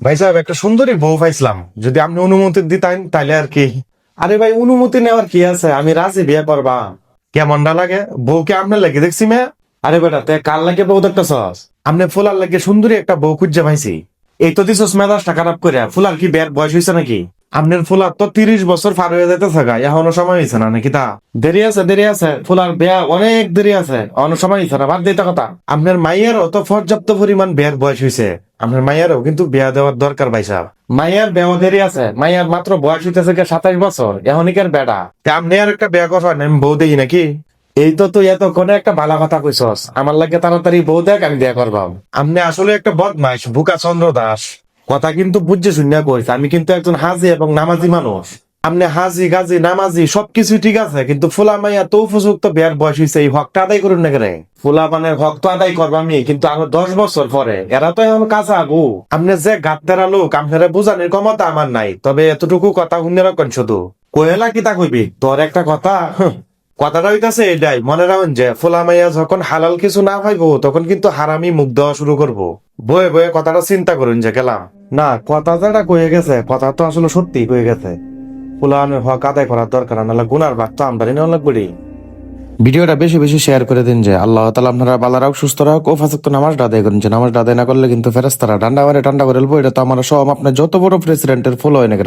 ভাই সাহেব একটা সুন্দরী বউ পাইছিলাম, যদি আপনি অনুমতি দিতেন তাইলে আর কি। আরে ভাই, অনুমতি নেওয়ার কি আছে, আমি রাজি বিয়ে করবা। কেমনটা লাগে বউকে আপনার লাগে দেখছি মেয়ে। আরে বেটা তে কার লাগে বউ দেখতেছস? আপনি ফুলার লাগে সুন্দরী একটা বউ খুঁজে পাইছি। এই তো দিছস মেজাজটা খারাপ করে। ফুলার কি বিয়ের বয়স হয়েছে নাকি? আপনার ফুলার তো 30 বছর পার হয়ে যাইতেছে গা, এখনো সময় হয়েছে না নাকি? তা দেরি আছে, দেরি আছে, ফুলার বিয়া অনেক দেরি আছে, অন্য সময় হয়েছে না, বাদ দিতে কথা। আপনার মাইয়ারও তো পর্যাপ্ত পরিমাণ বিয়ের বয়স হয়েছে। আপনার মাইয়ারও কিন্তু বিয়া দেওয়ার দরকার ভাই সাহেব। মাইয়ার বেও দেরি আছে, মাইয়ার মাত্র বয়স হইতেছে 27 বছর, এখনইকার বেটা। তা আপনি আর একটা বিয়া করবেন, আমি বউ দেখি নাকি? এই তো তুই এতক্ষণে একটা ভালো কথা কইছস, আমার লাগে তাড়াতাড়ি বউ দেখ, আমি বিয়া করবাম। আপনি আসলে একটা বদমাইশ বুকা চন্দ্র দাস। কথা কিন্তু বুঝছে শুনিয়া কইস, আমি কিন্তু একজন হাজি এবং নামাজি মানুষ। আপনি হাজি গাজি নামাজি সবকিছু ঠিক আছে, কিন্তু ফুলা মাইয়া তো উপযুক্ত বিয়ার বয়স হয়েছে, এই হকটা আদায় করুন না কেন? ফুলা মানে হক তো আদায় করবো আমি, কিন্তু আরো 10 বছর পরে। এরা তো এখন কাঁচা আগু। আপনি যে গাত্তেরা লোক, আপনারা বুঝানোর ক্ষমতা আমার নাই, তবে এতটুকু কথা শুনে রাখেন শুধু। কয়েলা কিতা কইবি তোর একটা কথা। কথাটা হইতাছে এটাই, মনে রাখেন যে ফোলা মাইয়া যখন হালাল কিছু না পাইবো, তখন কিন্তু হারামি মুখ দেওয়া শুরু করবো। বয়ে বয়ে কথাটা চিন্তা করুন যে গেলাম না। কথা যেটা কয়ে গেছে, কথা তো আসলে সত্যি কয়ে গেছে। ফুলানের হক আদায় করার দরকার, নাহলে গুনার ভাগ তো আমদানি নেওয়া লাগবে। ভিডিওটা বেশি বেশি শেয়ার করে দিন, যে আল্লাহ তাআলা আপনারা ভালো রাখ, সুস্থ রাখ ও ফাঁসক্ত নামাজটা আদায় করেন। যে নামাজটা আদায় না করলে কিন্তু ফেরেশতারা ডান্ডা মারে টান্ডা করে বলবো, এটা তো আমার সব আপনার যত বড় প্রেসিডেন্টের ফলো হয় না।